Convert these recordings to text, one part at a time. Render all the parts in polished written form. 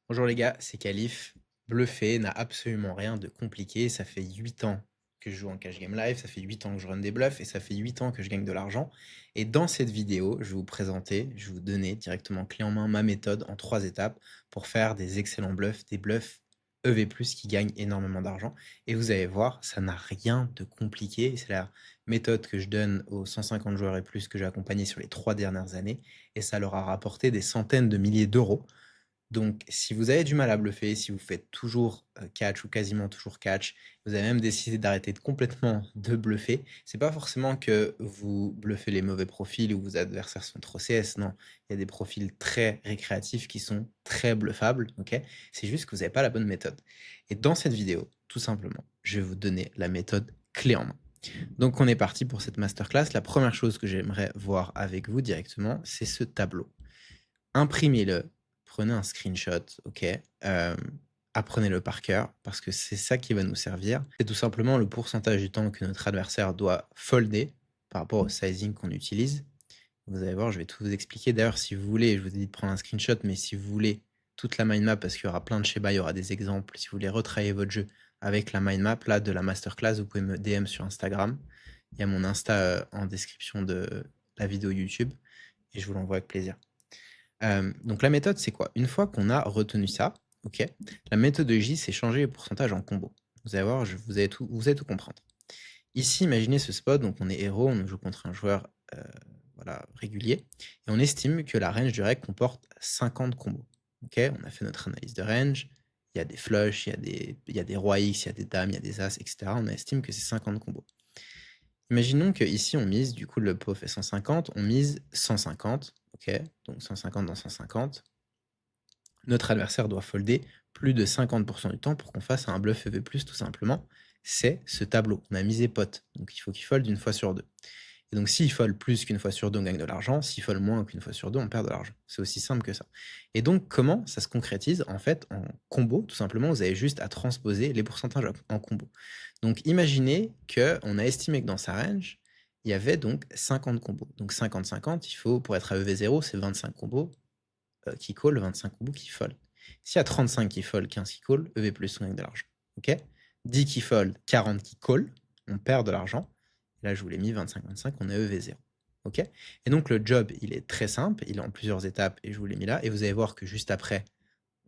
Bonjour les gars, c'est Khalif. Bluffer n'a absolument rien de compliqué. Ça fait 8 ans que je joue en cash game live, ça fait 8 ans que je run des bluffs et ça fait 8 ans que je gagne de l'argent. Et dans cette vidéo, je vais vous présenter, je vais vous donner directement clé en main ma méthode en 3 étapes pour faire des excellents bluffs, des bluffs EV+, qui gagnent énormément d'argent. Et vous allez voir, ça n'a rien de compliqué. C'est la méthode que je donne aux 150 joueurs et plus que j'ai accompagnés sur les 3 dernières années. Et ça leur a rapporté des centaines de milliers d'euros. Donc, si vous avez du mal à bluffer, si vous faites toujours catch ou quasiment toujours catch, vous avez même décidé d'arrêter complètement de bluffer, c'est pas forcément que vous bluffez les mauvais profils ou vos adversaires sont trop CS, non. Il y a des profils très récréatifs qui sont très bluffables, ok? C'est juste que vous n'avez pas la bonne méthode. Et dans cette vidéo, tout simplement, je vais vous donner la méthode clé en main. Donc, on est parti pour cette masterclass. La première chose que j'aimerais voir avec vous directement, c'est ce tableau. Imprimez-le, prenez un screenshot, ok, apprenez-le par cœur, parce que c'est ça qui va nous servir. C'est tout simplement le pourcentage du temps que notre adversaire doit folder par rapport au sizing qu'on utilise. Vous allez voir, je vais tout vous expliquer. D'ailleurs, si vous voulez, je vous ai dit de prendre un screenshot, mais si vous voulez toute la mind map, parce qu'il y aura plein de schémas, il y aura des exemples. Si vous voulez retravailler votre jeu avec la mind map, là, de la masterclass, vous pouvez me DM sur Instagram. Il y a mon Insta en description de la vidéo YouTube, et je vous l'envoie avec plaisir. Donc la méthode, c'est quoi? Une fois qu'on a retenu ça, ok, la méthodologie, c'est changer les pourcentages en combo. Vous allez voir, vous allez tout comprendre. Ici, imaginez ce spot, donc on est héros, on joue contre un joueur voilà, régulier, et on estime que la range du rec comporte 50 combos. Ok, on a fait notre analyse de range, il y a des flushs, il y a des rois X, il y a des dames, il y a des as, etc. On estime que c'est 50 combos. Imaginons qu'ici, on mise, du coup, le pot fait 150, on mise 150, ok, donc 150 dans 150. Notre adversaire doit folder plus de 50% du temps pour qu'on fasse un bluff EV+, tout simplement. C'est ce tableau. On a misé pot, donc il faut qu'il fold une fois sur deux. Et donc s'il fold plus qu'une fois sur deux, on gagne de l'argent. S'il fold moins qu'une fois sur deux, on perd de l'argent. C'est aussi simple que ça. Et donc comment ça se concrétise? En fait, en combo, tout simplement, vous avez juste à transposer les pourcentages en combo. Donc imaginez qu'on a estimé que dans sa range, il y avait donc 50 combos. Donc 50-50, il faut, pour être à EV0, c'est 25 combos qui call, 25 combos qui fold. S'il y a 35 qui fold, 15 qui call, EV+, on gagne de l'argent. Ok, 10 qui fold, 40 qui call, on perd de l'argent. Là, je vous l'ai mis 25-25, on est EV0. Ok, et donc le job, il est très simple, il est en plusieurs étapes et je vous l'ai mis là. Et vous allez voir que juste après,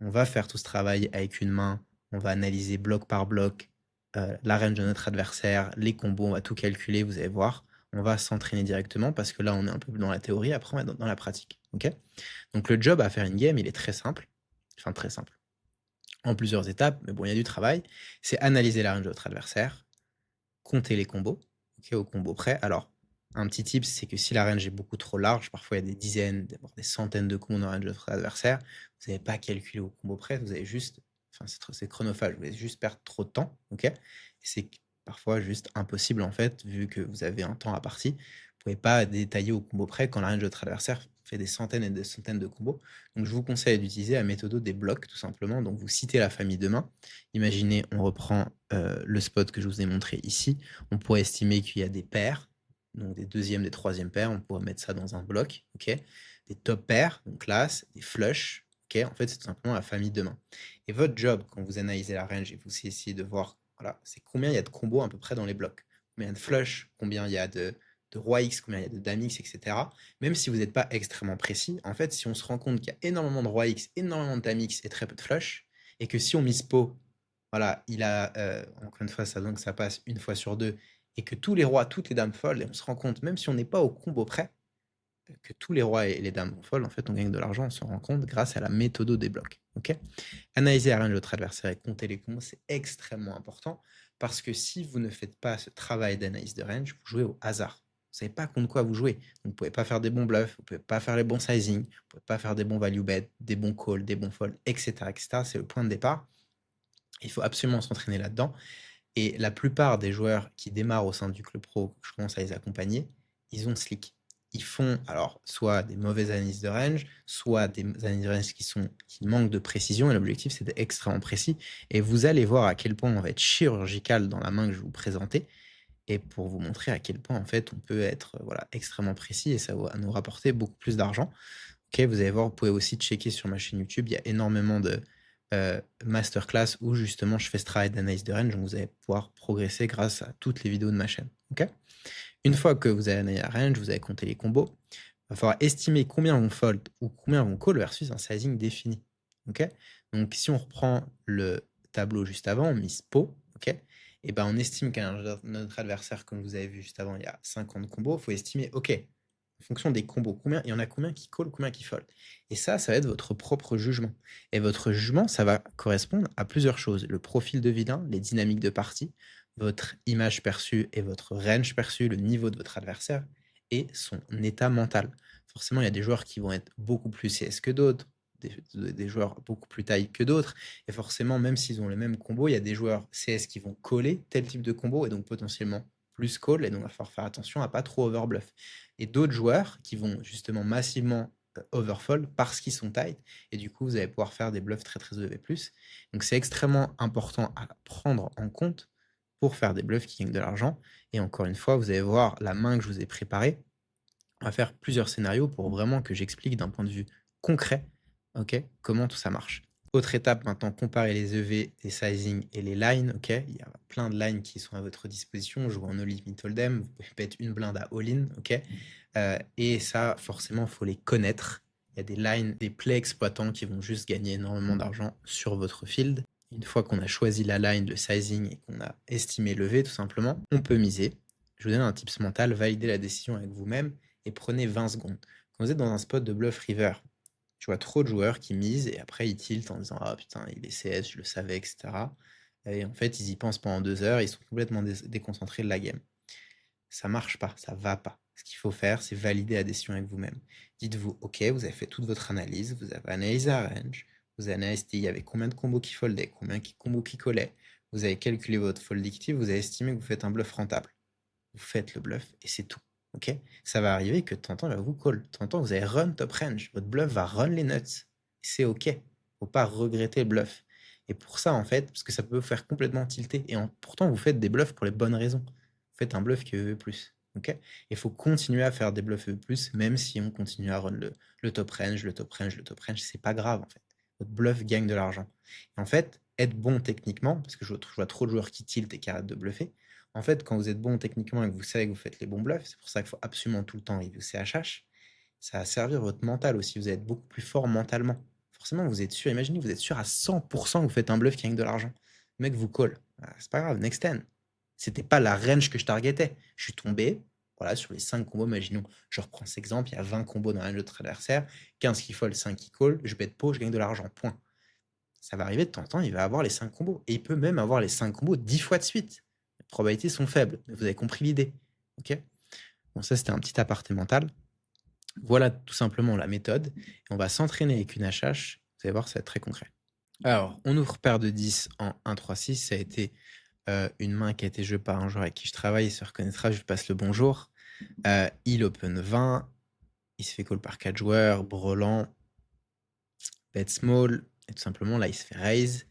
on va faire tout ce travail avec une main, on va analyser bloc par bloc la range de notre adversaire, les combos, on va tout calculer, vous allez voir. On va s'entraîner directement parce que là, on est un peu dans la théorie, après, on va dans la pratique. Ok, donc le job à faire une game, il est très simple, enfin très simple, en plusieurs étapes, mais bon, il y a du travail. C'est analyser la range de votre adversaire, compter les combos, ok, au combo près. Alors, un petit tip, c'est que si la range est beaucoup trop large, parfois il y a des dizaines, voire des centaines de combos dans la range de votre adversaire, vous n'avez pas calculé au combo près, vous avez juste, enfin c'est chronophage, vous allez juste perdre trop de temps, ok. Et c'est parfois juste impossible en fait, vu que vous avez un temps à partie, vous pouvez pas détailler au combo près quand la range de votre adversaire fait des centaines et des centaines de combos. Donc je vous conseille d'utiliser la méthode des blocs tout simplement. Donc vous citez la famille de mains. Imaginez, on reprend le spot que je vous ai montré ici. On pourrait estimer qu'il y a des paires, donc des deuxièmes, des troisièmes paires. On pourrait mettre ça dans un bloc, ok. Des top pairs, donc l'as, des flush, ok. En fait, c'est tout simplement la famille de mains. Et votre job, quand vous analysez la range et vous essayez de voir, voilà, c'est combien il y a de combos à peu près dans les blocs. Combien de flush, combien il y a de roi X, combien il y a de dame X, etc. Même si vous n'êtes pas extrêmement précis, en fait, si on se rend compte qu'il y a énormément de roi X, énormément de dame X et très peu de flush, et que si on mise pot, voilà, il a, encore une fois, ça donc ça passe une fois sur deux, et que tous les rois, toutes les dames fold, et on se rend compte, même si on n'est pas au combo près, que tous les rois et les dames fold, en fait, on gagne de l'argent, on s'en rend compte grâce à la méthode des blocs. Ok, analyser la range de votre adversaire et compter les combos, c'est extrêmement important, parce que si vous ne faites pas ce travail d'analyse de range, vous jouez au hasard. Vous savez pas contre quoi vous jouez. Donc, vous pouvez pas faire des bons bluffs, vous pouvez pas faire les bons sizing, vous pouvez pas faire des bons value bet, des bons calls, des bons folds, etc., etc. C'est le point de départ. Il faut absolument s'entraîner là-dedans. Et la plupart des joueurs qui démarrent au sein du club pro, que je commence à les accompagner, ils ont slick. Ils font alors soit des mauvaises analyses de range, soit des analyses de range qui manquent de précision. Et l'objectif, c'est d'être extrêmement précis. Et vous allez voir à quel point on va être chirurgical dans la main que je vais vous présenter. Et pour vous montrer à quel point, en fait, on peut être voilà, extrêmement précis et ça va nous rapporter beaucoup plus d'argent. Ok, vous allez voir, vous pouvez aussi checker sur ma chaîne YouTube. Il y a énormément masterclass où justement je fais ce travail d'analyse de range, donc vous allez pouvoir progresser grâce à toutes les vidéos de ma chaîne. OK? Une fois que vous avez analysé la range, vous avez compté les combos, il va falloir estimer combien vont fold ou combien vont call versus un sizing défini. OK? Donc si on reprend le tableau juste avant, Miss Po, OK? Et ben on estime qu'un notre adversaire, comme vous avez vu juste avant, il y a 50 combos, il faut estimer, OK, en fonction des combos, combien il y en a combien qui call, combien qui fold. Et ça va être votre propre jugement. Et votre jugement, ça va correspondre à plusieurs choses. Le profil de vilain, les dynamiques de partie, votre image perçue et votre range perçu, le niveau de votre adversaire et son état mental. Forcément, il y a des joueurs qui vont être beaucoup plus CS que d'autres, des joueurs beaucoup plus taille que d'autres. Et forcément, même s'ils ont le même combo, il y a des joueurs CS qui vont coller tel type de combo et donc potentiellement plus call. Et donc, il va falloir faire attention à pas trop overbluff. Et d'autres joueurs qui vont justement massivement overfold parce qu'ils sont tight. Et du coup, vous allez pouvoir faire des bluffs très très EV+. Donc, c'est extrêmement important à prendre en compte pour faire des bluffs qui gagnent de l'argent. Et encore une fois, vous allez voir la main que je vous ai préparée. On va faire plusieurs scénarios pour vraiment que j'explique d'un point de vue concret, ok, comment tout ça marche. Autre étape maintenant, comparer les EV, les sizing et les lines, ok. Il y a plein de lines qui sont à votre disposition. Je joue en no limit hold'em, vous pouvez mettre une blinde à all-in, ok. Et ça, forcément, il faut les connaître. Il y a des lines, des plays exploitants qui vont juste gagner énormément d'argent sur votre field. Une fois qu'on a choisi la line, le sizing et qu'on a estimé lever tout simplement, on peut miser. Je vous donne un tips mental, validez la décision avec vous-même et prenez 20 secondes. Quand vous êtes dans un spot de bluff river, je vois trop de joueurs qui misent et après ils tiltent en disant « Ah putain, il est CS, je le savais, etc. » Et en fait, ils y pensent pendant 2 heures, ils sont complètement déconcentrés de la game. Ça marche pas, ça va pas. Ce qu'il faut faire, c'est valider la décision avec vous-même. Dites-vous, ok, vous avez fait toute votre analyse, vous avez analysé la range, vous avez analysé il y avait combien de combos qui foldaient, combien de combos qui collaient, vous avez calculé votre foldictive, vous avez estimé que vous faites un bluff rentable. Vous faites le bluff et c'est tout. Ok, ça va arriver que de temps en temps, il va vous call. De temps en temps, vous allez run top range. Votre bluff va run les nuts. C'est ok. Faut pas regretter le bluff. Et pour ça, en fait, parce que ça peut vous faire complètement tilter. Et pourtant, vous faites des bluffs pour les bonnes raisons. Vous faites un bluff qui est EV+. Ok. Il faut continuer à faire des bluffs EV+, même si on continue à run le top range, le top range, le top range. C'est pas grave, en fait. Votre bluff gagne de l'argent. Et en fait, être bon techniquement, parce que je vois trop de joueurs qui tiltent et qui arrêtent de bluffer. En fait, quand vous êtes bon techniquement et que vous savez que vous faites les bons bluffs, c'est pour ça qu'il faut absolument tout le temps review CHH, ça va servir votre mental aussi. Vous allez être beaucoup plus fort mentalement. Forcément, vous êtes sûr, imaginez, vous êtes sûr à 100% que vous faites un bluff qui gagne de l'argent. Le mec vous call. C'est pas grave, next 10. C'était pas la range que je targetais. Je suis tombé, voilà, sur les 5 combos. Imaginons, je reprends cet exemple, il y a 20 combos dans la range de notre adversaire, 15 qui fold, 5 qui call, je bet pot, je gagne de l'argent, point. Ça va arriver de temps en temps, il va avoir les 5 combos. Et il peut même avoir les 5 combos 10 fois de suite. Les probabilités sont faibles, mais vous avez compris l'idée. Ok. Bon, ça, c'était un petit aparté mental. Voilà tout simplement la méthode. Et on va s'entraîner avec une HH. Vous allez voir, ça va être très concret. Alors, on ouvre paire de 10 en 1-3-6. Ça a été une main qui a été jouée par un joueur avec qui je travaille. Il se reconnaîtra, je lui passe le bonjour. Il open 20. Il se fait call par 4 joueurs. Brelan. Bet small. Et tout simplement, là, il se fait raise.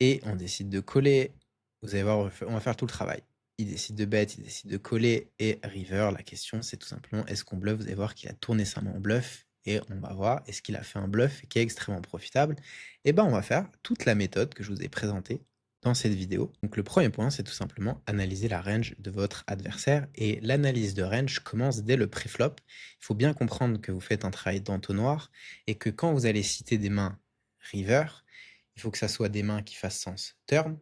Et on décide de coller. Vous allez voir, on va faire tout le travail. Il décide de bet, il décide de coller. Et river, la question, c'est tout simplement, est-ce qu'on bluffe? Vous allez voir qu'il a tourné sa main en bluff. Et on va voir, est-ce qu'il a fait un bluff qui est extrêmement profitable? Et ben, on va faire toute la méthode que je vous ai présentée dans cette vidéo. Donc, le premier point, c'est tout simplement analyser la range de votre adversaire. Et l'analyse de range commence dès le pré-flop. Il faut bien comprendre que vous faites un travail d'entonnoir et que quand vous allez citer des mains river, il faut que ça soit des mains qui fassent sens turn,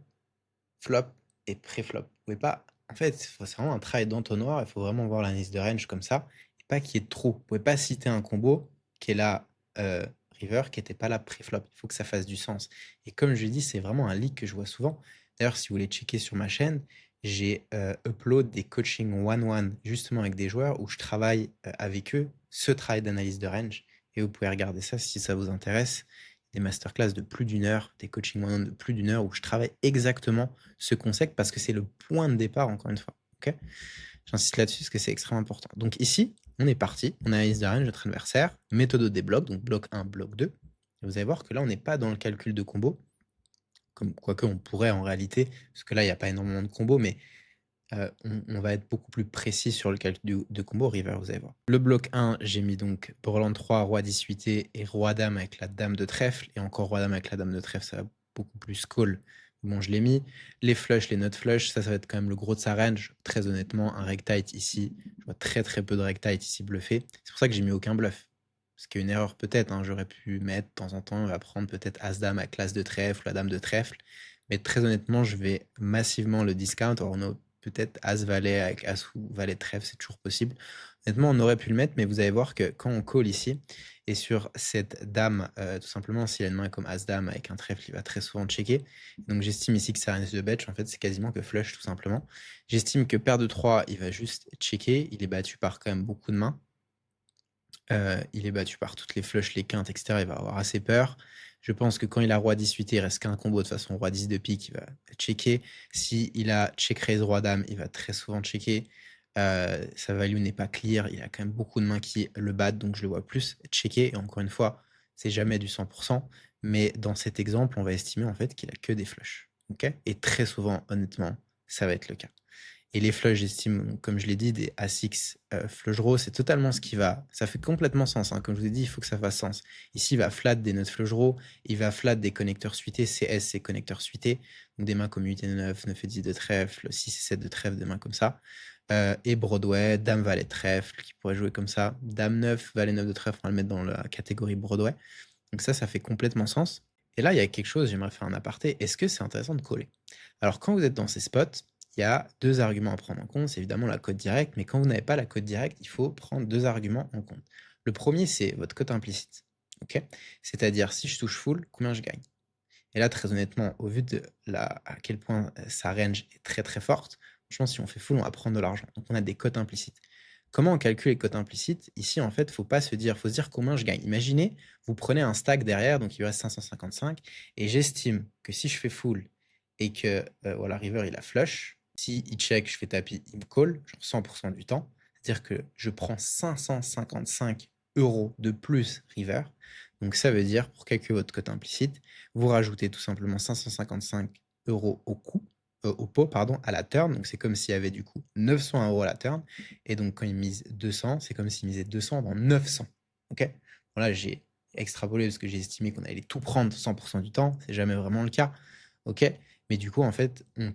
flop et pré-flop. Vous pouvez pas. En fait, c'est vraiment un travail d'entonnoir. Il faut vraiment voir l'analyse de range comme ça. Et pas qu'il y ait trop. Vous pouvez pas citer un combo qui est là river, qui n'était pas là pré-flop. Il faut que ça fasse du sens. Et comme je dis, c'est vraiment un leak que je vois souvent. D'ailleurs, si vous voulez checker sur ma chaîne, j'ai upload des coachings one-one justement avec des joueurs où je travaille avec eux ce travail d'analyse de range. Et vous pouvez regarder ça si ça vous intéresse. Des masterclass de plus d'une heure, des coachings one-on-one de plus d'une heure où je travaille exactement ce concept parce que c'est le point de départ, encore une fois. Ok. J'insiste là-dessus parce que c'est extrêmement important. Donc ici, on est parti, on analyse de range de notre adversaire, méthode des blocs, donc bloc 1, bloc 2. Et vous allez voir que là, on n'est pas dans le calcul de combo, comme quoique on pourrait en réalité, parce que là, il n'y a pas énormément de combos, mais on va être beaucoup plus précis sur le calcul de combo river, vous allez voir. Le bloc 1, j'ai mis donc brelan 3, roi 10 suité et roi dame avec la dame de trèfle et encore roi dame avec la dame de trèfle, ça va beaucoup plus call. Bon, je l'ai mis. Les flushs, les not flush, ça va être quand même le gros de sa range. Très honnêtement, un rectite ici, je vois très très peu de rectite ici bluffé. C'est pour ça que j'ai mis aucun bluff. Ce qui est une erreur peut-être, hein, j'aurais pu mettre de temps en temps, on va prendre peut-être As-Dame à classe de trèfle, la dame de trèfle. Mais très honnêtement, je vais massivement le discount. Alors, on a peut-être As-Valet avec As ou Valet de trèfle, c'est toujours possible. Honnêtement, on aurait pu le mettre, mais vous allez voir que quand on call ici, et sur cette dame, tout simplement, s'il a une main comme As-Dame avec un trèfle, il va très souvent checker. Donc j'estime ici que ça risque de bet. En fait, c'est quasiment que flush, tout simplement. J'estime que paire de 3, il va juste checker. Il est battu par quand même beaucoup de mains. Il est battu par toutes les flushs, les quintes, etc. Il va avoir assez peur. Je pense que quand il a roi 18, il reste qu'un combo. De toute façon, roi 10 de pique, il va checker. S'il a check raise roi dame, il va très souvent checker. Sa value n'est pas clear. Il a quand même beaucoup de mains qui le battent, donc je le vois plus checker. Et encore une fois, c'est jamais du 100%. Mais dans cet exemple, on va estimer en fait qu'il a que des flushs. Ok. Et très souvent, honnêtement, ça va être le cas. Et les flushs, j'estime, comme je l'ai dit, des A6 flush draw, c'est totalement ce qui va. Ça fait complètement sens. Hein. Comme je vous ai dit, il faut que ça fasse sens. Ici, il va flat des notes flush draw, il va flat des connecteurs suités, CS, c'est connecteurs suités. Donc des mains comme 8 et 9, 9 et 10 de trèfle, 6 et 7 de trèfle, des mains comme ça. Et Broadway, Dame Valet trèfle, qui pourrait jouer comme ça. Dame 9, Valet 9 de trèfle, on va le mettre dans la catégorie Broadway. Donc ça fait complètement sens. Et là, il y a quelque chose, j'aimerais faire un aparté. Est-ce que c'est intéressant de coller? Alors, quand vous êtes dans ces spots, il y a deux arguments à prendre en compte. C'est évidemment la cote directe, mais quand vous n'avez pas la cote directe, il faut prendre deux arguments en compte. Le premier, c'est votre cote implicite. Ok. C'est-à-dire, si je touche full, combien je gagne? Et là, très honnêtement, au vu de à quel point sa range est très très forte, franchement, si on fait full, on va prendre de l'argent. Donc, on a des cotes implicites. Comment on calcule les cotes implicites? Ici, en fait, faut se dire combien je gagne. Imaginez, vous prenez un stack derrière, donc il vous reste 555, et j'estime que si je fais full et que voilà, river il a flush, si il check, je fais tapis, il me call, genre 100% du temps, c'est-à-dire que je prends 555 € de plus river. Donc ça veut dire, pour calculer votre cote implicite, vous rajoutez tout simplement 555 € au coût, au pot, pardon, à la turn. Donc c'est comme s'il y avait du coup 900 € à la turn. Et donc quand il mise 200, c'est comme s'il misait 200 dans 900. Ok. Voilà, j'ai extrapolé parce que j'ai estimé qu'on allait tout prendre 100% du temps. C'est jamais vraiment le cas. Ok. Mais du coup, en fait, on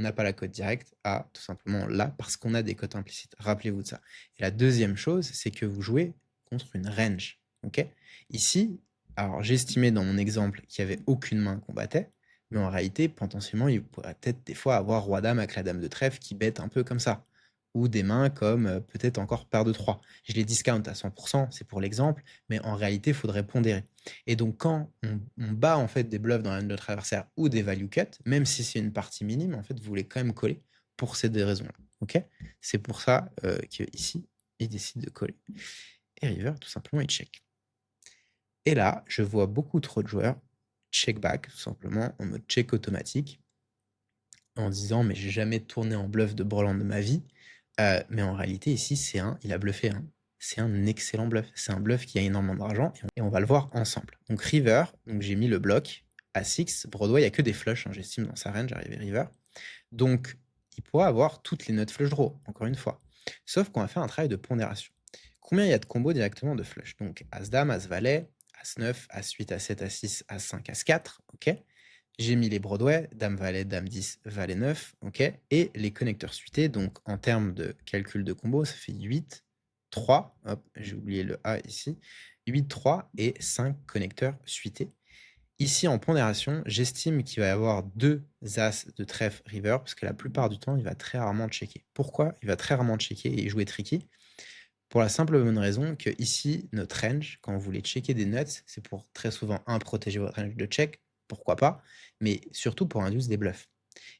n'a pas la cote directe à tout simplement là parce qu'on a des cotes implicites. Rappelez-vous de ça. Et la deuxième chose, c'est que vous jouez contre une range. Ok. Ici, alors j'ai estimé dans mon exemple qu'il n'y avait aucune main qu'on battait, mais en réalité, potentiellement, il pourrait peut-être des fois avoir roi-dame avec la dame de trèfle qui bête un peu comme ça. Ou des mains comme peut-être encore paire de 3. Je les discount à 100%, c'est pour l'exemple, mais en réalité, il faudrait pondérer. Et donc, quand on bat en fait des bluffs dans la main de notre adversaire ou des value cuts, même si c'est une partie minime, en fait, vous voulez quand même coller pour ces deux raisons-là. Ok. C'est pour ça qu'ici, il décide de coller. Et river, tout simplement, il check. Et là, je vois beaucoup trop de joueurs check back, tout simplement, en mode check automatique, en disant mais j'ai jamais tourné en bluff de Breland de ma vie. Mais en réalité, ici, il a bluffé. C'est un excellent bluff. C'est un bluff qui a énormément d'argent et on va le voir ensemble. Donc river, donc j'ai mis le bloc à 6. Broadway, il n'y a que des flushs, hein, j'estime, dans sa range, j'arrive river. Donc, il pourra avoir toutes les notes flush draw, encore une fois. Sauf qu'on va faire un travail de pondération. Combien il y a de combos directement de flush? Donc, As-Dame, As-Valet, As-9, As-8, As-7, As-6, As-5, As-4, ok. J'ai mis les Broadway, Dame Valet, Dame 10, Valet 9, ok. Et les connecteurs suités, donc en termes de calcul de combo, ça fait 8, 3, hop, j'ai oublié le A ici, 8, 3 et 5 connecteurs suités. Ici, en pondération, j'estime qu'il va y avoir 2 As de trèfle river, parce que la plupart du temps, il va très rarement checker. Pourquoi il va très rarement checker et jouer tricky? Pour la simple bonne raison que ici, notre range, quand vous voulez checker des nuts, c'est pour très souvent, protéger votre range de check, pourquoi pas, mais surtout pour induire des bluffs.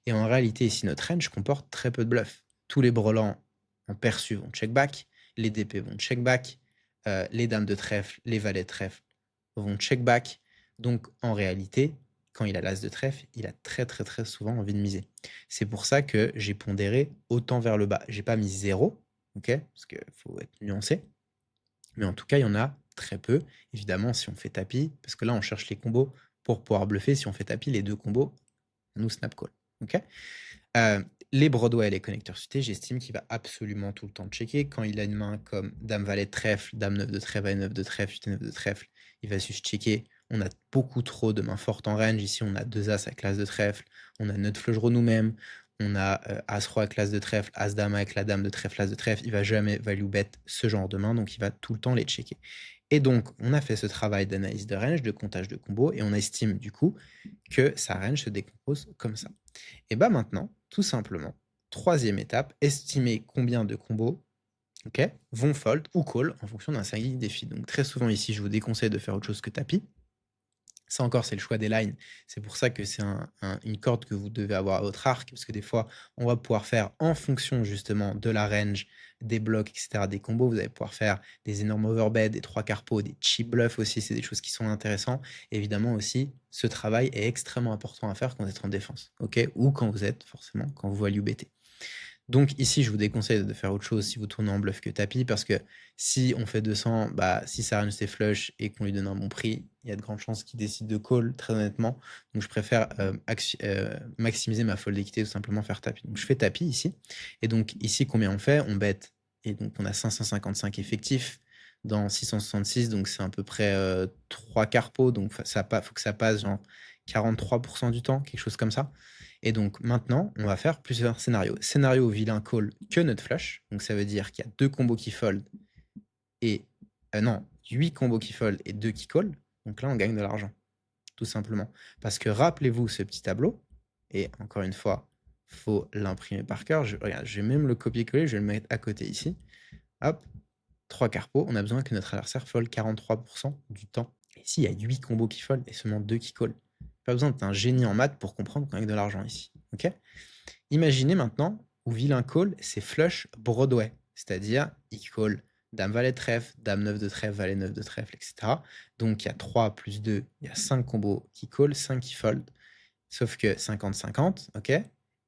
Et en réalité, ici, notre range comporte très peu de bluffs. Tous les brelans en perçu vont check back, les DP vont check back, les dames de trèfle, les valets de trèfle vont check back. Donc, en réalité, quand il a l'as de trèfle, il a très très très souvent envie de miser. C'est pour ça que j'ai pondéré autant vers le bas. J'ai pas mis 0, ok, parce qu'il faut être nuancé. Mais en tout cas, il y en a très peu. Évidemment, si on fait tapis, parce que là, on cherche les combos pour pouvoir bluffer. Si on fait tapis, les deux combos, on nous snap call. Ok. Les Broadway et les connecteurs suités, j'estime qu'il va absolument tout le temps checker. Quand il a une main comme dame valet de trèfle, dame 9 de trèfle, valet 9 de trèfle, 8 9 de trèfle, il va juste checker. On a beaucoup trop de mains fortes en range. Ici, on a 2 as à classe de trèfle, on a notre flush draw nous-mêmes, on a as-roi à classe de trèfle, as-dame avec la dame de trèfle, as de trèfle. Il va jamais value bet ce genre de main, donc il va tout le temps les checker. Et donc, on a fait ce travail d'analyse de range, de comptage de combos, et on estime du coup que sa range se décompose comme ça. Et bah maintenant, tout simplement, troisième étape, estimer combien de combos vont fold ou call en fonction d'un single défi. Donc très souvent ici, je vous déconseille de faire autre chose que tapis. Ça encore, c'est le choix des lines. C'est pour ça que c'est une corde que vous devez avoir à votre arc, parce que des fois, on va pouvoir faire en fonction justement de la range, des blocs, etc., des combos. Vous allez pouvoir faire des énormes overbets, des 3 quarts pot, des cheap bluffs aussi. C'est des choses qui sont intéressantes. Évidemment aussi, ce travail est extrêmement important à faire quand vous êtes en défense, ou quand vous êtes forcément, quand vous value BT. Donc ici, je vous déconseille de faire autre chose si vous tournez en bluff que tapis, parce que si on fait 200, si sa range c'est flush et qu'on lui donne un bon prix, il y a de grandes chances qu'il décide de call, très honnêtement. Donc je préfère maximiser ma fold d'équité, tout simplement faire tapis. Donc je fais tapis ici. Et donc ici, combien on fait? On bet. Et donc on a 555 effectifs dans 666, donc c'est à peu près 3 quarts pot, donc faut que ça passe genre 43% du temps, quelque chose comme ça. Et donc maintenant, on va faire plusieurs scénarios. Scénario vilain call que notre flush. Donc ça veut dire qu'il y a 2 combos qui fold et non, 8 combos qui fold et 2 qui call. Donc là, on gagne de l'argent, tout simplement. Parce que rappelez-vous ce petit tableau, et encore une fois, faut l'imprimer par cœur. Regarde, je vais même le copier-coller, je vais le mettre à côté ici. Hop, 3 quarts pot, on a besoin que notre adversaire fold 43% du temps. Ici, il y a 8 combos qui fold et seulement 2 qui call. Pas besoin d'être un génie en maths pour comprendre qu'on gagne de l'argent ici. Ok? Imaginez maintenant où vilain call, c'est flush Broadway. C'est-à-dire, il call dame valet de trèfle, dame 9 de trèfle, valet 9 de trèfle, etc. Donc il y a 3 plus 2, il y a 5 combos qui call, 5 qui fold. Sauf que 50-50, ok?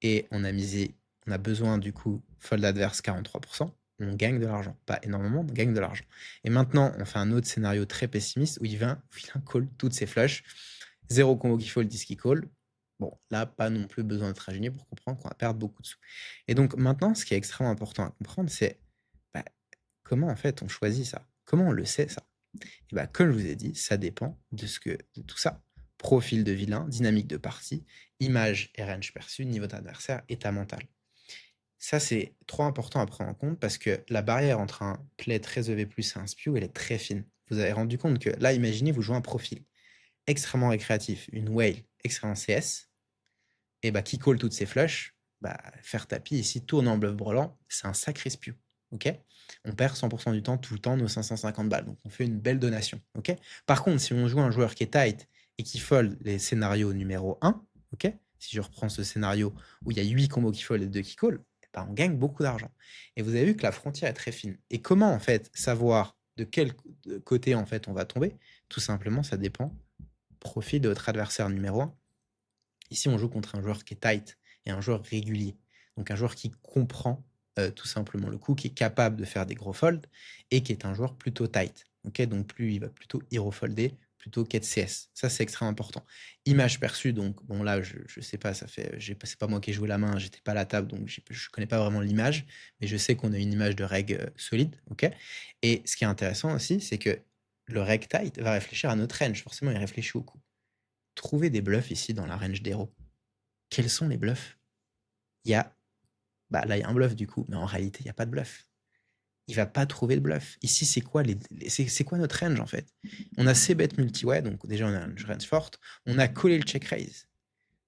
Et on a besoin du coup, fold adverse 43%. On gagne de l'argent. Pas énormément, on gagne de l'argent. Et maintenant, on fait un autre scénario très pessimiste où il vilain call toutes ses flushs. 0 combo qui fold, 10 qui call. Bon, là, pas non plus besoin d'être ingénieux pour comprendre qu'on va perdre beaucoup de sous. Et donc maintenant, ce qui est extrêmement important à comprendre, c'est comment en fait on choisit ça? Comment on le sait ça? Et comme je vous ai dit, ça dépend de tout ça. Profil de vilain, dynamique de partie, image et range perçu, niveau d'adversaire, état mental. Ça, c'est trop important à prendre en compte parce que la barrière entre un play très EV+ et un spew, elle est très fine. Vous avez rendu compte que là, imaginez, vous jouez un profil extrêmement récréatif, une whale extrêmement CS, et qui call toutes ses flushs, faire tapis ici, tourner en bluff brelan, c'est un sacré spew. Ok, on perd 100% du temps, tout le temps, nos 550 balles. Donc on fait une belle donation. Ok. Par contre, si on joue un joueur qui est tight et qui fold les scénarios numéro 1, ok, si je reprends ce scénario où il y a 8 combos qui fold et 2 qui call, on gagne beaucoup d'argent. Et vous avez vu que la frontière est très fine. Et comment en fait savoir de quel côté en fait on va tomber? Tout simplement, ça dépend profil de votre adversaire numéro 1. Ici, on joue contre un joueur qui est tight et un joueur régulier. Donc un joueur qui comprend tout simplement le coup, qui est capable de faire des gros folds et qui est un joueur plutôt tight. Okay, donc il va plutôt hero folder plutôt qu'être CS. Ça, c'est extrêmement important. Image perçue, donc bon là, je sais pas, c'est pas moi qui ai joué la main, j'étais pas à la table, donc je connais pas vraiment l'image, mais je sais qu'on a une image de reg solide. Ok. Et ce qui est intéressant aussi, c'est que le reg tight va réfléchir à notre range. Forcément, il réfléchit au coup. Trouvez des bluffs ici dans la range d'héros. Quels sont les bluffs? Il y a là, il y a un bluff du coup, mais en réalité, il n'y a pas de bluff. Il va pas trouver le bluff. Ici, c'est quoi c'est quoi notre range en fait? On a C-bet multi-way, donc déjà on a une range forte. On a collé le check raise.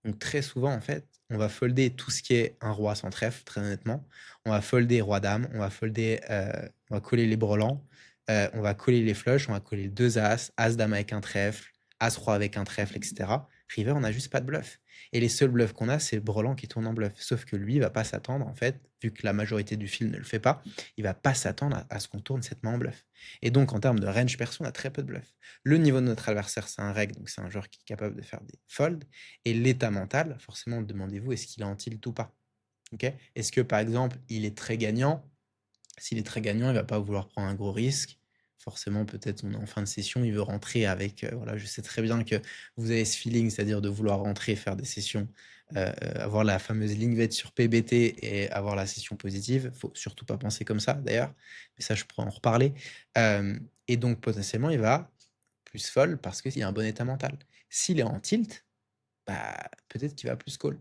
Donc très souvent en fait, on va folder tout ce qui est un roi sans trèfle, très honnêtement. On va folder roi dame, on va coller les brelans, on va coller les flushs, on va coller les 2 as, as dame avec un trèfle, as roi avec un trèfle, etc. River, on n'a juste pas de bluff. Et les seuls bluffs qu'on a, c'est Brelan qui tourne en bluff. Sauf que lui, il va pas s'attendre, en fait, vu que la majorité du fil ne le fait pas, il va pas s'attendre à ce qu'on tourne cette main en bluff. Et donc, en termes de range perso, on a très peu de bluff. Le niveau de notre adversaire, c'est un reg, donc c'est un joueur qui est capable de faire des folds. Et l'état mental, forcément, demandez-vous, est-ce qu'il est en tilt ou pas? Okay. Est-ce que, par exemple, il est très gagnant? S'il est très gagnant, il va pas vouloir prendre un gros risque. Forcément, peut-être on est en fin de session, il veut rentrer avec, voilà, je sais très bien que vous avez ce feeling, c'est-à-dire de vouloir rentrer, faire des sessions, avoir la fameuse ligne verte sur PBT et avoir la session positive. Faut surtout pas penser comme ça d'ailleurs, mais ça je pourrais en reparler. Et donc potentiellement, il va plus fold parce qu'il a un bon état mental. S'il est en tilt, bah, peut-être qu'il va plus call.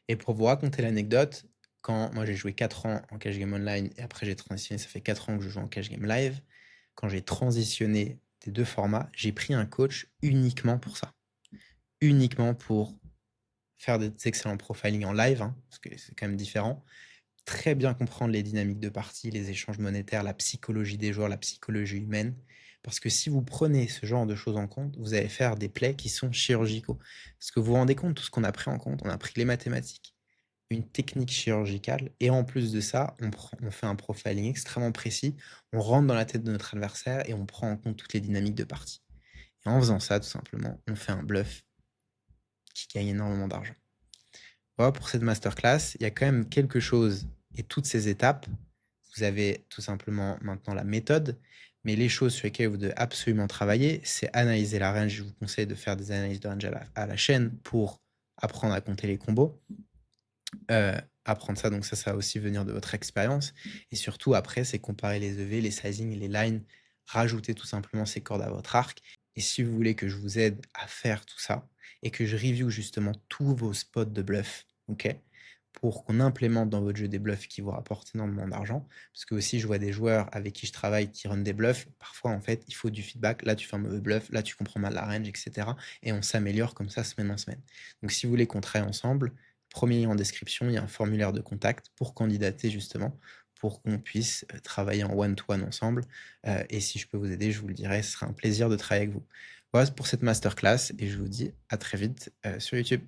Et pour vous raconter l'anecdote, quand moi j'ai joué 4 ans en cash game online et après j'ai transitionné, ça fait 4 ans que je joue en cash game live. Quand j'ai transitionné des 2 formats, j'ai pris un coach uniquement pour ça. Uniquement pour faire des excellents profiling en live, hein, parce que c'est quand même différent. Très bien comprendre les dynamiques de partie, les échanges monétaires, la psychologie des joueurs, la psychologie humaine. Parce que si vous prenez ce genre de choses en compte, vous allez faire des plays qui sont chirurgicaux. Parce que vous vous rendez compte, tout ce qu'on a pris en compte, on a pris les mathématiques, une technique chirurgicale, et en plus de ça, on fait un profiling extrêmement précis, on rentre dans la tête de notre adversaire et on prend en compte toutes les dynamiques de partie. Et en faisant ça, tout simplement, on fait un bluff qui gagne énormément d'argent. Voilà pour cette masterclass, il y a quand même quelque chose et toutes ces étapes. Vous avez tout simplement maintenant la méthode, mais les choses sur lesquelles vous devez absolument travailler, c'est analyser la range. Je vous conseille de faire des analyses de range à la chaîne pour apprendre à compter les combos. Apprendre ça, donc ça va aussi venir de votre expérience. Et surtout, après, c'est comparer les EV, les sizing, les lines, rajouter tout simplement ces cordes à votre arc. Et si vous voulez que je vous aide à faire tout ça et que je review justement tous vos spots de bluff, ok, pour qu'on implémente dans votre jeu des bluffs qui vous rapportent énormément d'argent. Parce que aussi, je vois des joueurs avec qui je travaille qui run des bluffs. Parfois, en fait, il faut du feedback. Là, tu fais un mauvais bluff. Là, tu comprends mal la range, etc. Et on s'améliore comme ça semaine en semaine. Donc, si vous voulez qu'on travaille ensemble, premier lien en description, il y a un formulaire de contact pour candidater justement, pour qu'on puisse travailler en one-to-one ensemble. Et si je peux vous aider, je vous le dirai, ce sera un plaisir de travailler avec vous. Voilà pour cette masterclass et je vous dis à très vite sur YouTube.